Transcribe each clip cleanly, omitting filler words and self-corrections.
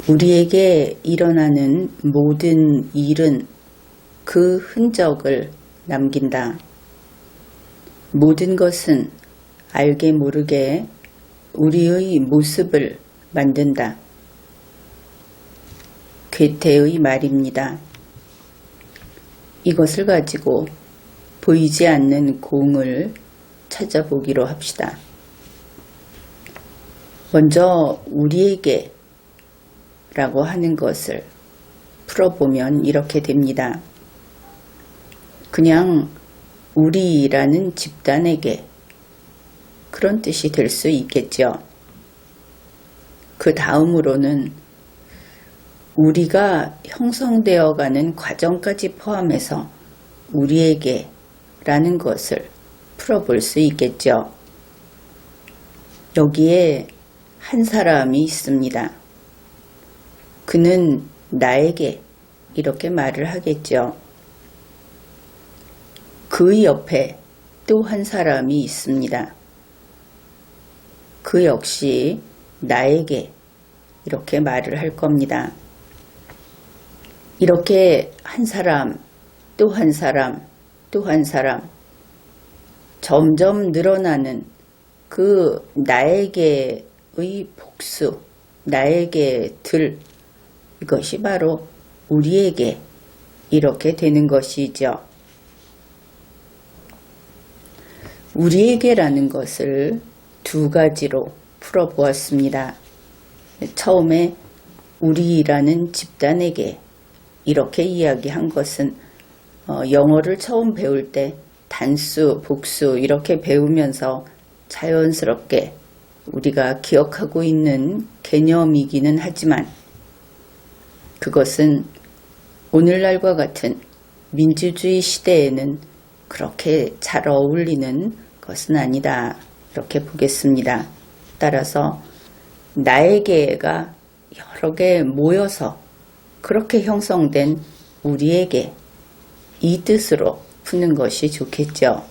우리에게 일어나는 모든 일은 그 흔적을 남긴다. 모든 것은 알게 모르게 우리의 모습을 만든다. 괴테의 말입니다. 이것을 가지고 보이지 않는 공을 찾아보기로 합시다. 먼저 우리에게 라고 하는 것을 풀어보면 이렇게 됩니다. 그냥 우리라는 집단에게 그런 뜻이 될 수 있겠죠. 그 다음으로는 우리가 형성되어가는 과정까지 포함해서 우리에게 라는 것을 풀어볼 수 있겠죠. 여기에 한 사람이 있습니다. 그는 나에게 이렇게 말을 하겠죠. 그 옆에 또 한 사람이 있습니다. 그 역시 나에게 이렇게 말을 할 겁니다. 이렇게 한 사람, 또 한 사람, 또 한 사람 점점 늘어나는 그 나에게의 복수, 나에게들 이것이 바로 우리에게 이렇게 되는 것이죠. 우리에게라는 것을 두 가지로 풀어보았습니다. 처음에 우리라는 집단에게 이렇게 이야기한 것은 영어를 처음 배울 때 단수, 복수 이렇게 배우면서 자연스럽게 우리가 기억하고 있는 개념이기는 하지만 그것은 오늘날과 같은 민주주의 시대에는 그렇게 잘 어울리는 것은 아니다. 이렇게 보겠습니다. 따라서 나에게가 여러 개 모여서 그렇게 형성된 우리에게 이 뜻으로 푸는 것이 좋겠죠.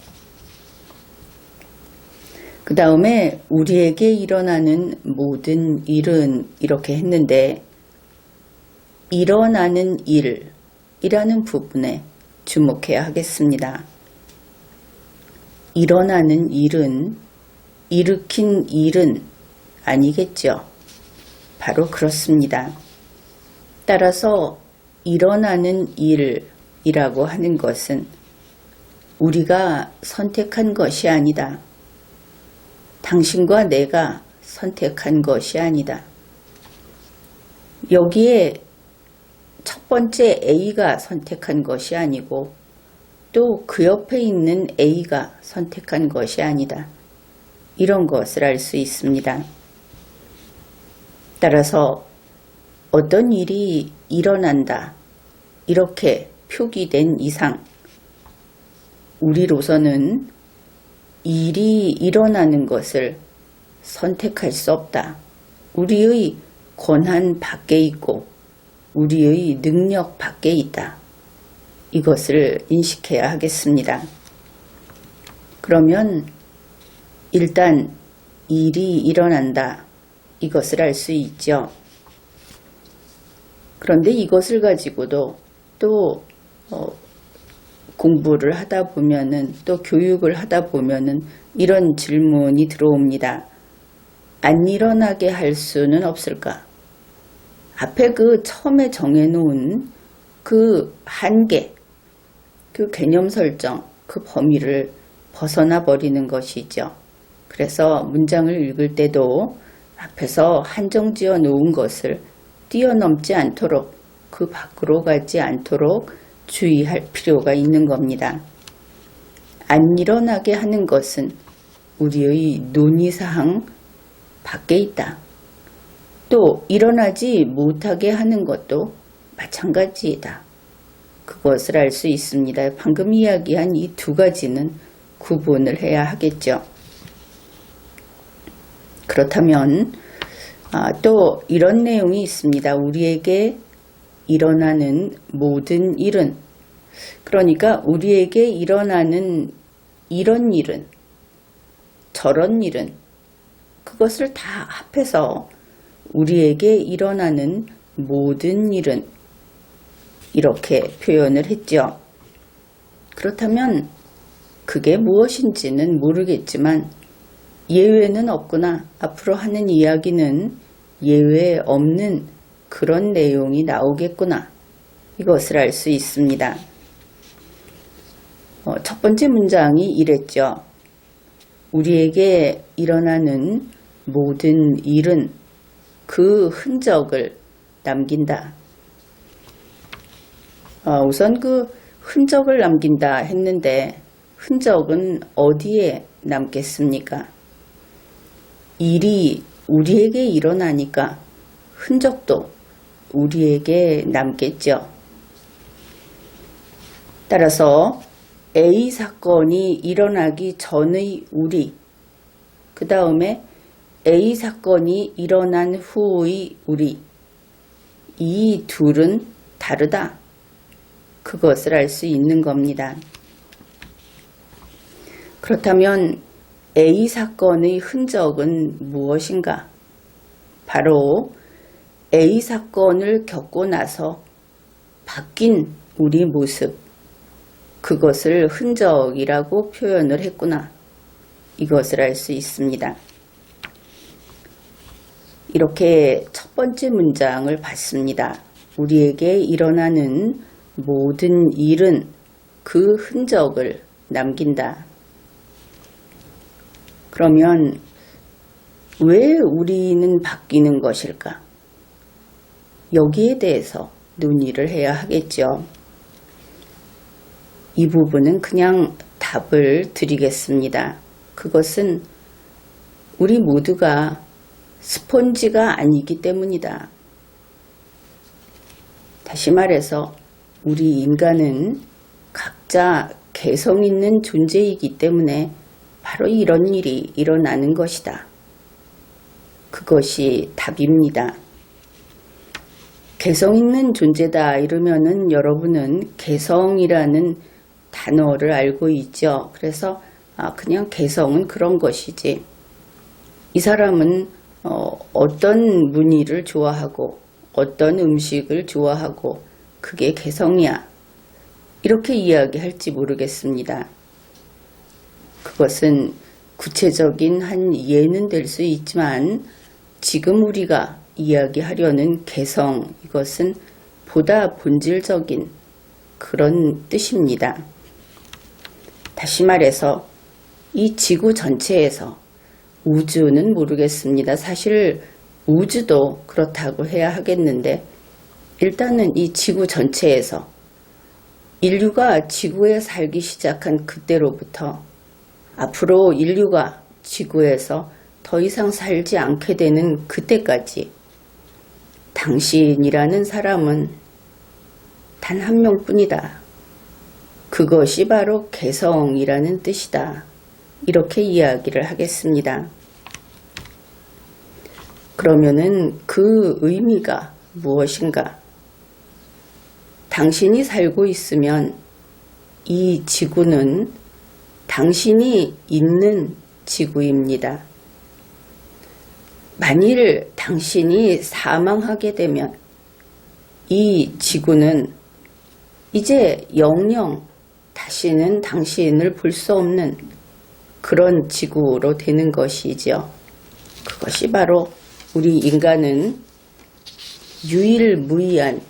그 다음에 우리에게 일어나는 모든 일은 이렇게 했는데 일어나는 일이라는 부분에 주목해야 하겠습니다. 일어나는 일은 일으킨 일은 아니겠죠. 바로 그렇습니다. 따라서 일어나는 일이라고 하는 것은 우리가 선택한 것이 아니다. 당신과 내가 선택한 것이 아니다. 여기에 첫 번째 A가 선택한 것이 아니고 또 그 옆에 있는 A가 선택한 것이 아니다. 이런 것을 알 수 있습니다. 따라서 어떤 일이 일어난다. 이렇게 표기된 이상 우리로서는 일이 일어나는 것을 선택할 수 없다. 우리의 권한 밖에 있고 우리의 능력 밖에 있다. 이것을 인식해야 하겠습니다. 그러면 일단 일이 일어난다. 이것을 알 수 있죠. 그런데 이것을 가지고도 또 공부를 하다 보면은 또 교육을 하다 보면은 이런 질문이 들어옵니다. 안 일어나게 할 수는 없을까? 앞에 그 처음에 정해놓은 그 한계, 그 개념 설정, 그 범위를 벗어나 버리는 것이죠. 그래서 문장을 읽을 때도 앞에서 한정 지어 놓은 것을 뛰어넘지 않도록 그 밖으로 가지 않도록 주의할 필요가 있는 겁니다. 안 일어나게 하는 것은 우리의 논의사항 밖에 있다. 또 일어나지 못하게 하는 것도 마찬가지이다. 그것을 알 수 있습니다. 방금 이야기한 이 두 가지는 구분을 해야 하겠죠. 그렇다면 또 이런 내용이 있습니다. 우리에게 일어나는 모든 일은, 그러니까 우리에게 일어나는 이런 일은, 저런 일은, 그것을 다 합해서 우리에게 일어나는 모든 일은 이렇게 표현을 했죠. 그렇다면 그게 무엇인지는 모르겠지만 예외는 없구나. 앞으로 하는 이야기는 예외 없는 그런 내용이 나오겠구나. 이것을 알 수 있습니다. 첫 번째 문장이 이랬죠. 우리에게 일어나는 모든 일은 그 흔적을 남긴다. 우선 그 흔적을 남긴다 했는데 흔적은 어디에 남겠습니까? 일이 우리에게 일어나니까 흔적도 우리에게 남겠죠. 따라서 A 사건이 일어나기 전의 우리, 그 다음에 A 사건이 일어난 후의 우리, 이 둘은 다르다. 그것을 알 수 있는 겁니다. 그렇다면 A 사건의 흔적은 무엇인가? 바로 A 사건을 겪고 나서 바뀐 우리 모습, 그것을 흔적이라고 표현을 했구나. 이것을 알 수 있습니다. 이렇게 첫 번째 문장을 봤습니다. 우리에게 일어나는 모든 일은 그 흔적을 남긴다. 그러면 왜 우리는 바뀌는 것일까? 여기에 대해서 논의를 해야 하겠죠. 이 부분은 그냥 답을 드리겠습니다. 그것은 우리 모두가 스폰지가 아니기 때문이다. 다시 말해서 우리 인간은 각자 개성 있는 존재이기 때문에 바로 이런 일이 일어나는 것이다. 그것이 답입니다. 개성 있는 존재다 이러면은 여러분은 개성이라는 단어를 알고 있죠. 그래서 그냥 개성은 그런 것이지. 이 사람은 어떤 무늬를 좋아하고 어떤 음식을 좋아하고 그게 개성이야. 이렇게 이야기할지 모르겠습니다. 그것은 구체적인 한 예는 될 수 있지만 지금 우리가 이야기하려는 개성, 이것은 보다 본질적인 그런 뜻입니다. 다시 말해서 이 지구 전체에서 우주는 모르겠습니다. 사실 우주도 그렇다고 해야 하겠는데 일단은 이 지구 전체에서 인류가 지구에 살기 시작한 그때로부터 앞으로 인류가 지구에서 더 이상 살지 않게 되는 그때까지 당신이라는 사람은 단 한 명뿐이다. 그것이 바로 개성이라는 뜻이다. 이렇게 이야기를 하겠습니다. 그러면은 그 의미가 무엇인가? 당신이 살고 있으면 이 지구는 당신이 있는 지구입니다. 만일 당신이 사망하게 되면 이 지구는 이제 영영 다시는 당신을 볼 수 없는 그런 지구로 되는 것이죠. 그것이 바로 우리 인간은 유일무이한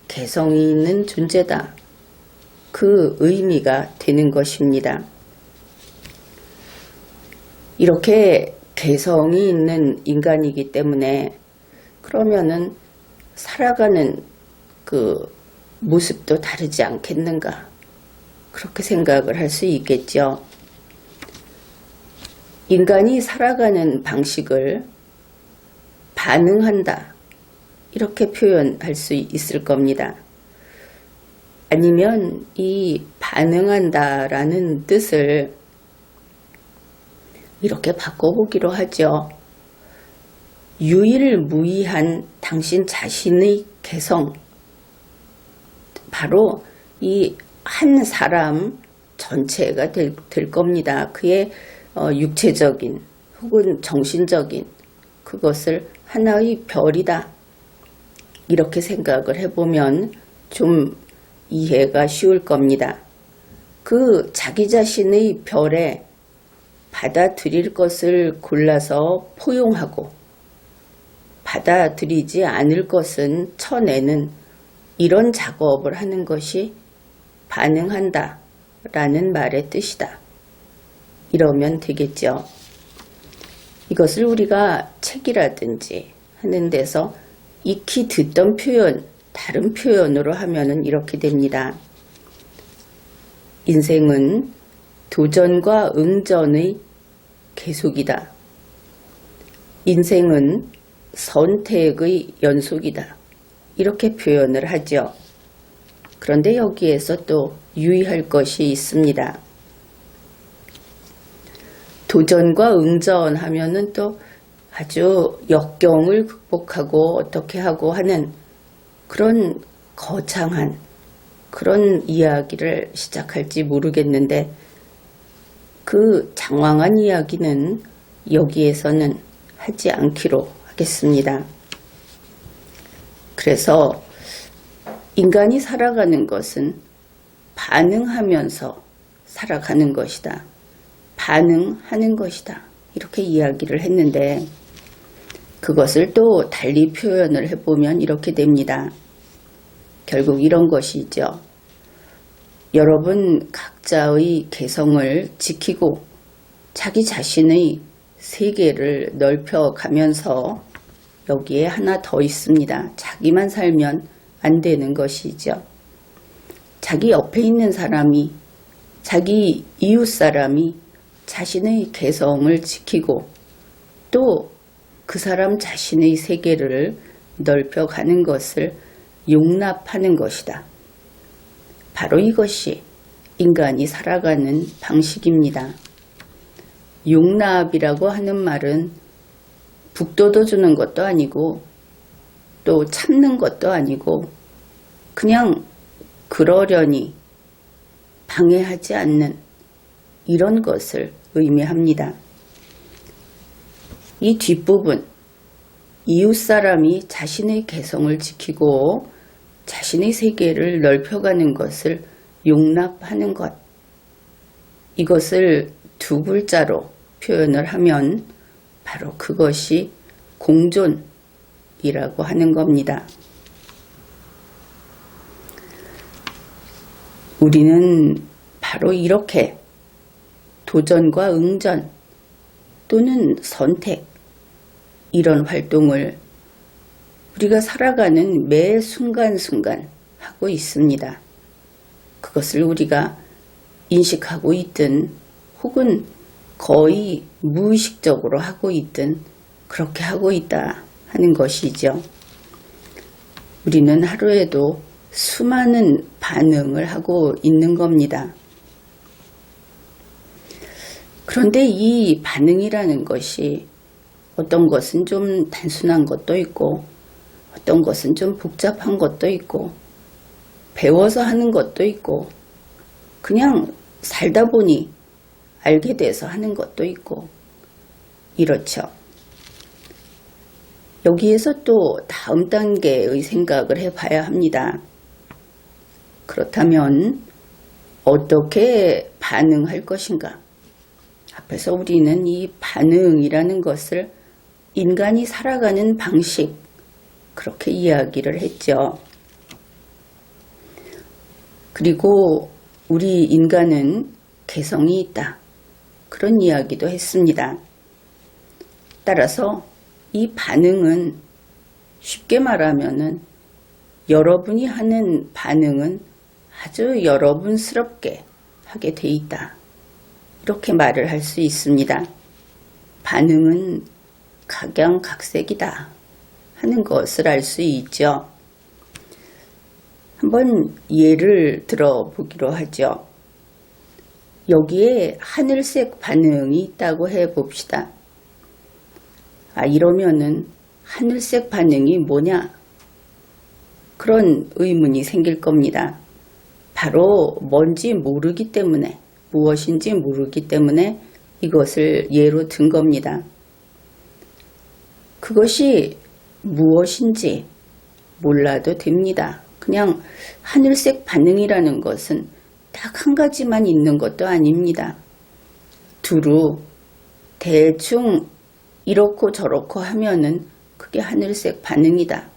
개성이 있는 존재다. 그 의미가 되는 것입니다. 이렇게 개성이 있는 인간이기 때문에 그러면은 살아가는 그 모습도 다르지 않겠는가? 그렇게 생각을 할 수 있겠죠. 인간이 살아가는 방식을 반응한다. 이렇게 표현할 수 있을 겁니다. 아니면 이 반응한다라는 뜻을 이렇게 바꿔보기로 하죠. 유일무이한 당신 자신의 개성. 바로 이 한 사람 전체가 될 겁니다. 그의 육체적인 혹은 정신적인 그것을 하나의 별이다. 이렇게 생각을 해보면 좀 이해가 쉬울 겁니다. 그 자기 자신의 별에 받아들일 것을 골라서 포용하고 받아들이지 않을 것은 쳐내는 이런 작업을 하는 것이 반응한다 라는 말의 뜻이다. 이러면 되겠죠. 이것을 우리가 책이라든지 하는 데서 익히 듣던 표현, 다른 표현으로 하면은 이렇게 됩니다. 인생은 도전과 응전의 계속이다. 인생은 선택의 연속이다. 이렇게 표현을 하죠. 그런데 여기에서 또 유의할 것이 있습니다. 도전과 응전 하면은 또 아주 역경을 극복하고 어떻게 하고 하는 그런 거창한 그런 이야기를 시작할지 모르겠는데 그 장황한 이야기는 여기에서는 하지 않기로 하겠습니다. 그래서 인간이 살아가는 것은 반응하면서 살아가는 것이다. 반응하는 것이다. 이렇게 이야기를 했는데 그것을 또 달리 표현을 해보면 이렇게 됩니다. 결국 이런 것이죠. 여러분 각자의 개성을 지키고 자기 자신의 세계를 넓혀가면서 여기에 하나 더 있습니다. 자기만 살면 안 되는 것이죠. 자기 옆에 있는 사람이, 자기 이웃 사람이 자신의 개성을 지키고 또 그 사람 자신의 세계를 넓혀가는 것을 용납하는 것이다. 바로 이것이 인간이 살아가는 방식입니다. 용납이라고 하는 말은 북돋워주는 것도 아니고 또 참는 것도 아니고 그냥 그러려니 방해하지 않는 이런 것을 의미합니다. 이 뒷부분, 이웃 사람이 자신의 개성을 지키고 자신의 세계를 넓혀가는 것을 용납하는 것. 이것을 두 글자로 표현을 하면 바로 그것이 공존이라고 하는 겁니다. 우리는 바로 이렇게 도전과 응전 또는 선택 이런 활동을 우리가 살아가는 매 순간순간 하고 있습니다. 그것을 우리가 인식하고 있든 혹은 거의 무의식적으로 하고 있든 그렇게 하고 있다 하는 것이죠. 우리는 하루에도 수많은 반응을 하고 있는 겁니다. 그런데 이 반응이라는 것이 어떤 것은 좀 단순한 것도 있고 어떤 것은 좀 복잡한 것도 있고 배워서 하는 것도 있고 그냥 살다 보니 알게 돼서 하는 것도 있고 이렇죠. 여기에서 또 다음 단계의 생각을 해봐야 합니다. 그렇다면 어떻게 반응할 것인가? 앞에서 우리는 이 반응이라는 것을 인간이 살아가는 방식 그렇게 이야기를 했죠. 그리고 우리 인간은 개성이 있다. 그런 이야기도 했습니다. 따라서 이 반응은 쉽게 말하면은 여러분이 하는 반응은 아주 여러분스럽게 하게 돼 있다. 이렇게 말을 할 수 있습니다. 반응은 각양각색이다 하는 것을 알 수 있죠. 한번 예를 들어보기로 하죠. 여기에 하늘색 반응이 있다고 해봅시다. 이러면은 하늘색 반응이 뭐냐? 그런 의문이 생길 겁니다. 바로 뭔지 모르기 때문에, 무엇인지 모르기 때문에 이것을 예로 든 겁니다. 그것이 무엇인지 몰라도 됩니다. 그냥 하늘색 반응이라는 것은 딱 한 가지만 있는 것도 아닙니다. 두루 대충 이렇고 저렇고 하면은 그게 하늘색 반응이다.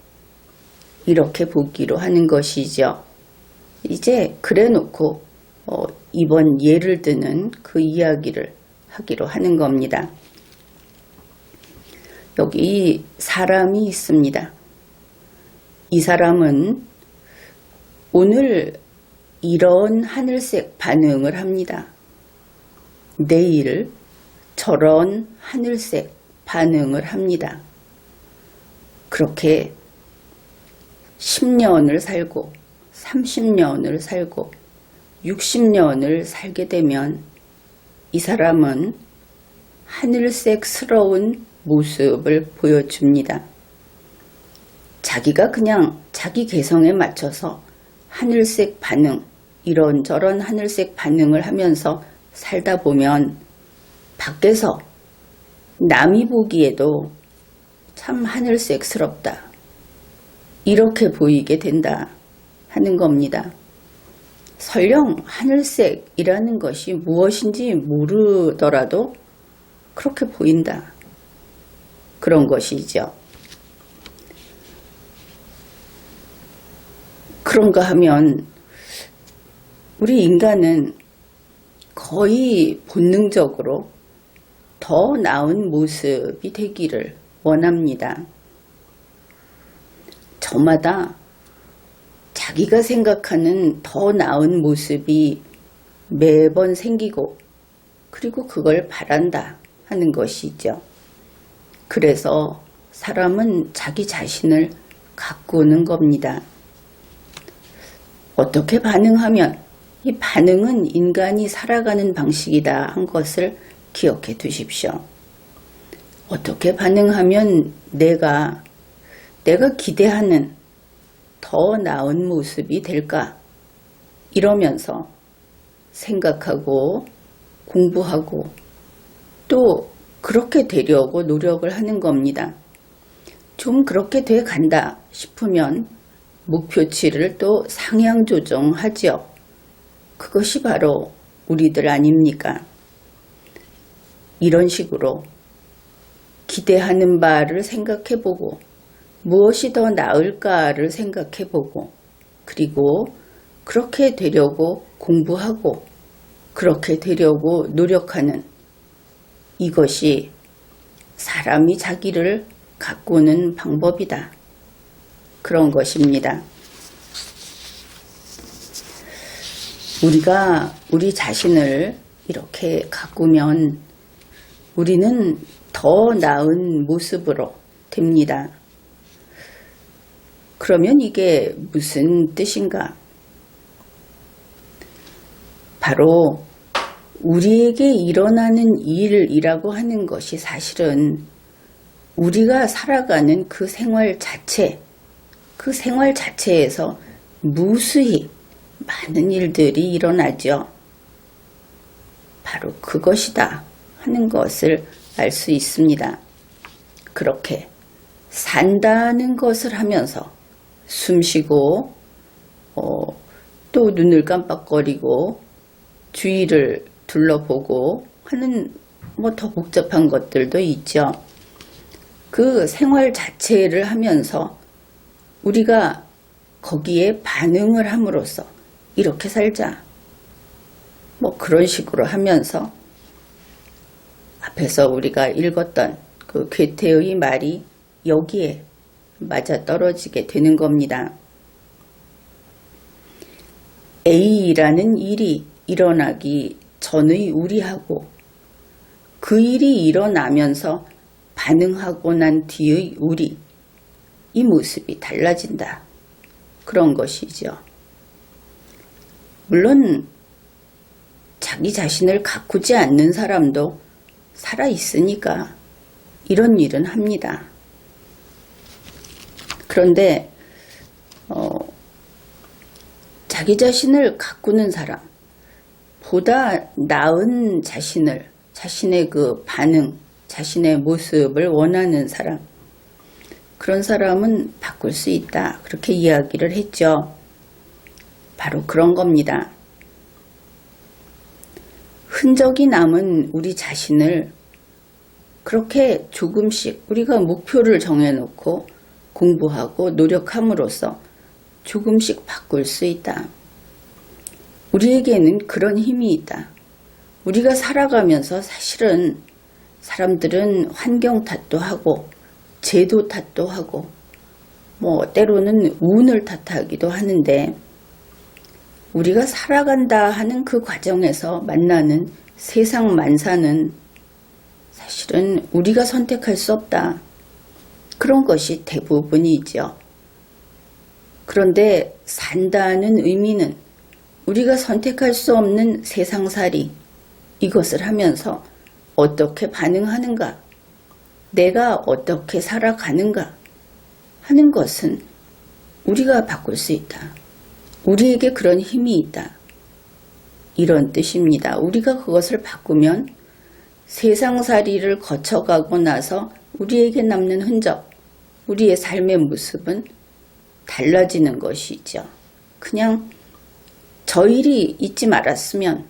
이렇게 보기로 하는 것이죠. 이제 그래 놓고 이번 예를 드는 그 이야기를 하기로 하는 겁니다. 여기 사람이 있습니다. 이 사람은 오늘 이런 하늘색 반응을 합니다. 내일 저런 하늘색 반응을 합니다. 그렇게 10년을 살고 30년을 살고 60년을 살게 되면 이 사람은 하늘색스러운 모습을 보여줍니다. 자기가 그냥 자기 개성에 맞춰서 하늘색 반응, 이런저런 하늘색 반응을 하면서 살다 보면 밖에서 남이 보기에도 참 하늘색스럽다. 이렇게 보이게 된다 하는 겁니다. 설령 하늘색이라는 것이 무엇인지 모르더라도 그렇게 보인다. 그런 것이죠. 그런가 하면 우리 인간은 거의 본능적으로 더 나은 모습이 되기를 원합니다. 저마다 자기가 생각하는 더 나은 모습이 매번 생기고 그리고 그걸 바란다 하는 것이죠. 그래서 사람은 자기 자신을 가꾸는 겁니다. 어떻게 반응하면 이 반응은 인간이 살아가는 방식이다 한 것을 기억해 두십시오. 어떻게 반응하면 내가 기대하는 더 나은 모습이 될까? 이러면서 생각하고 공부하고 또 그렇게 되려고 노력을 하는 겁니다. 좀 그렇게 돼 간다 싶으면 목표치를 또 상향 조정하죠. 그것이 바로 우리들 아닙니까? 이런 식으로 기대하는 바를 생각해보고 무엇이 더 나을까를 생각해보고 그리고 그렇게 되려고 공부하고 그렇게 되려고 노력하는 이것이 사람이 자기를 가꾸는 방법이다. 그런 것입니다. 우리가 우리 자신을 이렇게 가꾸면 우리는 더 나은 모습으로 됩니다. 그러면 이게 무슨 뜻인가? 바로 우리에게 일어나는 일이라고 하는 것이 사실은 우리가 살아가는 그 생활 자체에서 무수히 많은 일들이 일어나죠. 바로 그것이다 하는 것을 알 수 있습니다. 그렇게 산다는 것을 하면서 숨쉬고 또 눈을 깜빡거리고 주위를 둘러보고 하는 더 복잡한 것들도 있죠. 그 생활 자체를 하면서 우리가 거기에 반응을 함으로써 이렇게 살자. 그런 식으로 하면서 앞에서 우리가 읽었던 그 괴테의 말이 여기에 맞아떨어지게 되는 겁니다. A라는 일이 일어나기 전의 우리하고 그 일이 일어나면서 반응하고 난 뒤의 우리, 이 모습이 달라진다. 그런 것이죠. 물론 자기 자신을 가꾸지 않는 사람도 살아있으니까 이런 일은 합니다. 그런데 자기 자신을 가꾸는 사람, 보다 나은 자신의 그 반응, 자신의 모습을 원하는 사람, 그런 사람은 바꿀 수 있다. 그렇게 이야기를 했죠. 바로 그런 겁니다. 흔적이 남은 우리 자신을 그렇게 조금씩 우리가 목표를 정해놓고 공부하고 노력함으로써 조금씩 바꿀 수 있다. 우리에게는 그런 힘이 있다. 우리가 살아가면서 사실은 사람들은 환경 탓도 하고 제도 탓도 하고 때로는 운을 탓하기도 하는데 우리가 살아간다 하는 그 과정에서 만나는 세상 만사는 사실은 우리가 선택할 수 없다. 그런 것이 대부분이죠. 그런데 산다는 의미는 우리가 선택할 수 없는 세상살이 이것을 하면서 어떻게 반응하는가, 내가 어떻게 살아가는가 하는 것은 우리가 바꿀 수 있다. 우리에게 그런 힘이 있다. 이런 뜻입니다. 우리가 그것을 바꾸면 세상살이를 거쳐가고 나서 우리에게 남는 흔적, 우리의 삶의 모습은 달라지는 것이죠. 그냥 저 일이 있지 말았으면,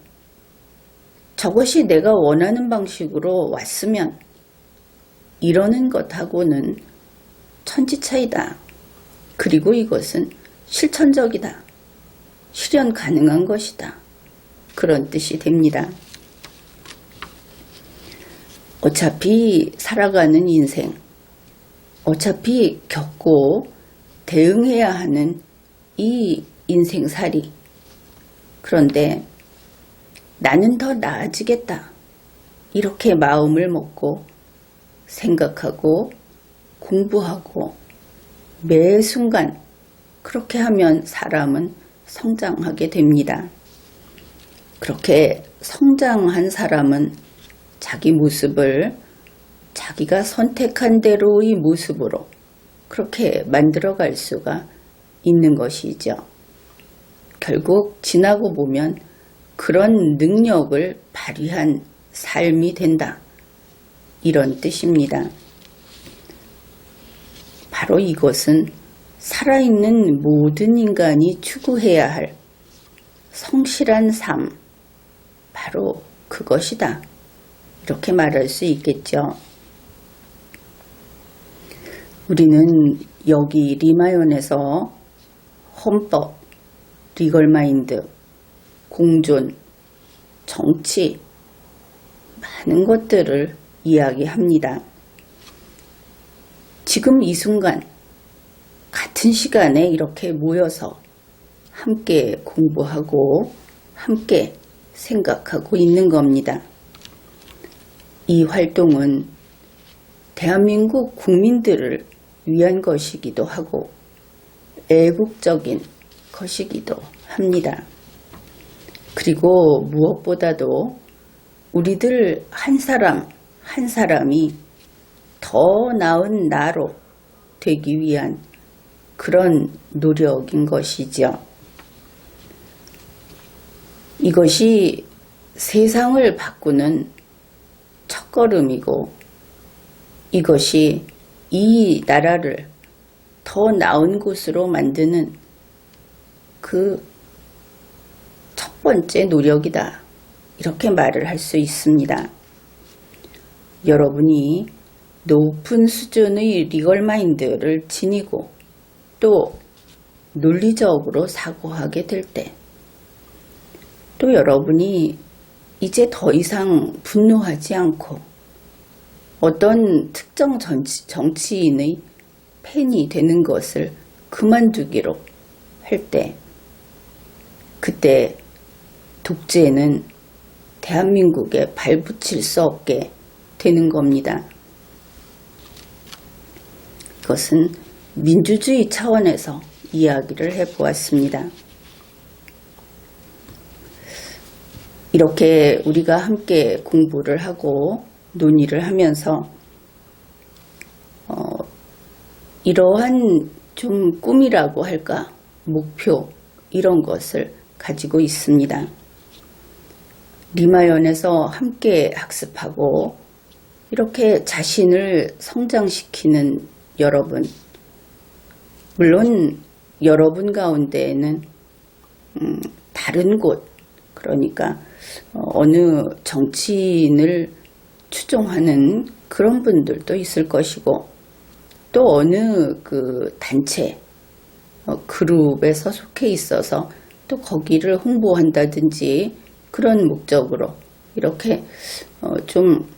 저것이 내가 원하는 방식으로 왔으면 이러는 것하고는 천지차이다. 그리고 이것은 실천적이다. 실현 가능한 것이다. 그런 뜻이 됩니다. 어차피 살아가는 인생, 어차피 겪고 대응해야 하는 이 인생살이, 그런데 나는 더 나아지겠다. 이렇게 마음을 먹고 생각하고 공부하고 매 순간 그렇게 하면 사람은 성장하게 됩니다. 그렇게 성장한 사람은 자기 모습을 자기가 선택한 대로의 모습으로 그렇게 만들어갈 수가 있는 것이죠. 결국 지나고 보면 그런 능력을 발휘한 삶이 된다. 이런 뜻입니다. 바로 이것은 살아있는 모든 인간이 추구해야 할 성실한 삶, 바로 그것이다. 이렇게 말할 수 있겠죠. 우리는 여기 리마연에서 헌법, 리걸마인드, 공존, 정치, 많은 것들을 이야기합니다. 지금 이 순간 같은 시간에 이렇게 모여서 함께 공부하고 함께 생각하고 있는 겁니다. 이 활동은 대한민국 국민들을 위한 것이기도 하고 애국적인 것이기도 합니다. 그리고 무엇보다도 우리들 한 사람 한 사람이 더 나은 나로 되기 위한 그런 노력인 것이죠. 이것이 세상을 바꾸는 첫걸음이고 이것이 이 나라를 더 나은 곳으로 만드는 그 첫 번째 노력이다. 이렇게 말을 할 수 있습니다. 여러분이 높은 수준의 리걸마인드를 지니고 또 논리적으로 사고하게 될 때, 또 여러분이 이제 더 이상 분노하지 않고 어떤 특정 정치인의 팬이 되는 것을 그만두기로 할 때, 그때 독재는 대한민국에 발붙일 수 없게 되는 겁니다. 그것은 민주주의 차원에서 이야기를 해보았습니다. 이렇게 우리가 함께 공부를 하고 논의를 하면서 이러한 좀 꿈이라고 할까, 목표, 이런 것을 가지고 있습니다. 리마연에서 함께 학습하고 이렇게 자신을 성장시키는 여러분, 물론 여러분 가운데에는 다른 곳, 그러니까 어느 정치인을 추종하는 그런 분들도 있을 것이고, 또 어느 그 단체, 그룹에서 속해 있어서 또 거기를 홍보한다든지 그런 목적으로 이렇게 좀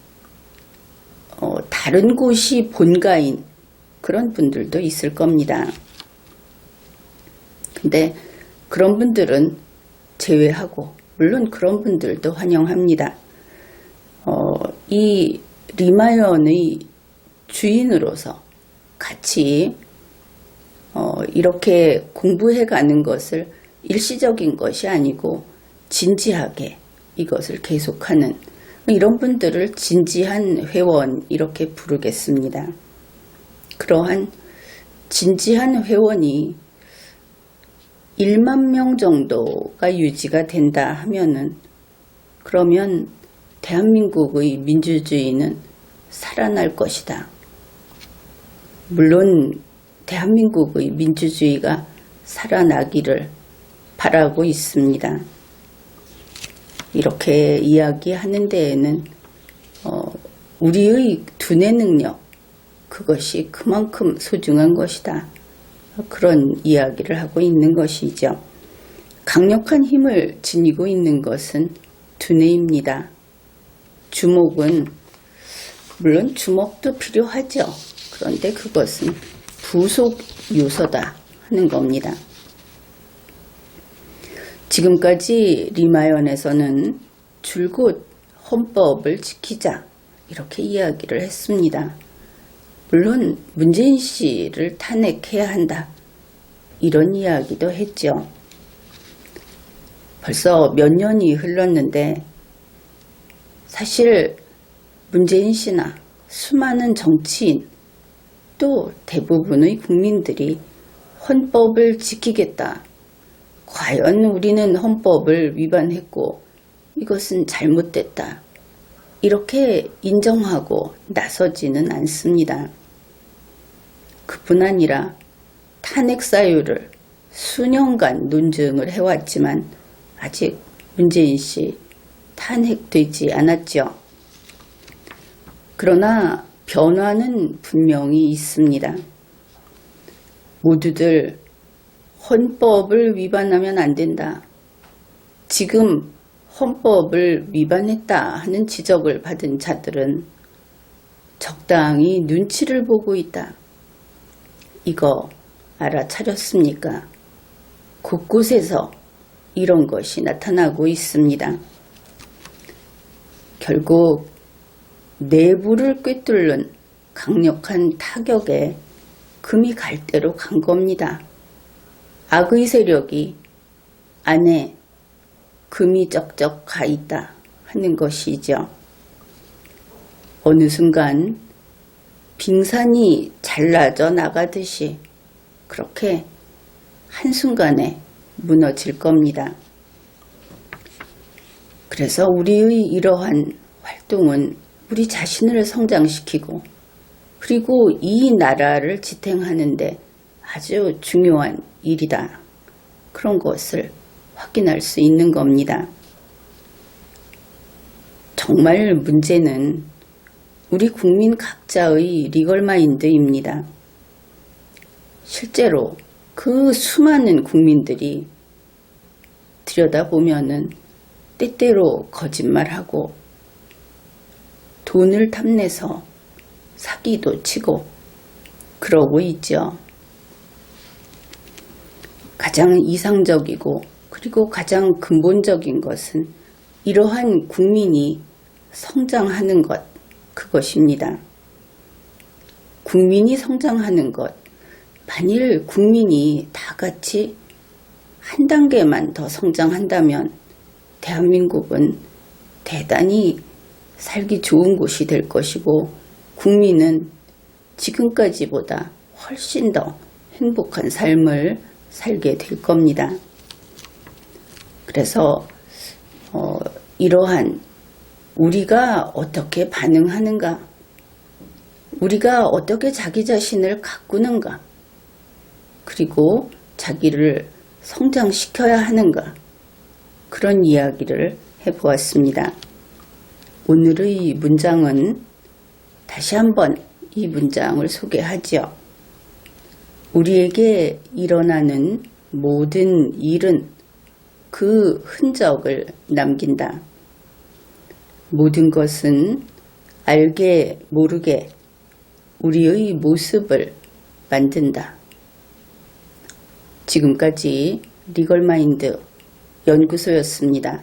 다른 곳이 본가인 그런 분들도 있을 겁니다. 근데 그런 분들은 제외하고, 물론 그런 분들도 환영합니다. 이 리마연의 주인으로서 같이 이렇게 공부해 가는 것을 일시적인 것이 아니고 진지하게 이것을 계속하는 이런 분들을 진지한 회원 이렇게 부르겠습니다. 그러한 진지한 회원이 1만 명 정도가 유지가 된다 하면은, 그러면 대한민국의 민주주의는 살아날 것이다. 물론 대한민국의 민주주의가 살아나기를 바라고 있습니다. 이렇게 이야기하는 데에는 우리의 두뇌 능력, 그것이 그만큼 소중한 것이다. 그런 이야기를 하고 있는 것이죠. 강력한 힘을 지니고 있는 것은 두뇌입니다. 주목은, 물론 주목도 필요하죠. 그런데 그것은 부속 요소다 하는 겁니다. 지금까지 리마연에서는 줄곧 헌법을 지키자 이렇게 이야기를 했습니다. 물론 문재인 씨를 탄핵해야 한다 이런 이야기도 했죠. 벌써 몇 년이 흘렀는데 사실 문재인 씨나 수많은 정치인 또 대부분의 국민들이 헌법을 지키겠다, 과연 우리는 헌법을 위반했고 이것은 잘못됐다, 이렇게 인정하고 나서지는 않습니다. 그뿐 아니라 탄핵 사유를 수년간 논증을 해왔지만 아직 문재인 씨 탄핵되지 않았죠. 그러나 변화는 분명히 있습니다. 모두들 헌법을 위반하면 안 된다, 지금 헌법을 위반했다 하는 지적을 받은 자들은 적당히 눈치를 보고 있다, 이거 알아차렸습니까? 곳곳에서 이런 것이 나타나고 있습니다. 결국 내부를 꿰뚫는 강력한 타격에 금이 갈대로 간 겁니다. 악의 세력이 안에 금이 쩍쩍 가 있다 하는 것이죠. 어느 순간 빙산이 잘라져 나가듯이 그렇게 한순간에 무너질 겁니다. 그래서 우리의 이러한 활동은 우리 자신을 성장시키고, 그리고 이 나라를 지탱하는데 아주 중요한 일이다, 그런 것을 확인할 수 있는 겁니다. 정말 문제는 우리 국민 각자의 리걸마인드입니다. 실제로 그 수많은 국민들이 들여다보면은 때때로 거짓말하고 돈을 탐내서 사기도 치고 그러고 있죠. 가장 이상적이고 그리고 가장 근본적인 것은 이러한 국민이 성장하는 것, 그것입니다. 국민이 성장하는 것, 만일 국민이 다 같이 한 단계만 더 성장한다면 대한민국은 대단히 살기 좋은 곳이 될 것이고, 국민은 지금까지보다 훨씬 더 행복한 삶을 살게 될 겁니다. 그래서 이러한 우리가 어떻게 반응하는가, 우리가 어떻게 자기 자신을 가꾸는가, 그리고 자기를 성장시켜야 하는가, 그런 이야기를 해보았습니다. 오늘의 문장은 다시 한번 이 문장을 소개하지요. 우리에게 일어나는 모든 일은 그 흔적을 남긴다. 모든 것은 알게 모르게 우리의 모습을 만든다. 지금까지 리걸마인드 연구소였습니다.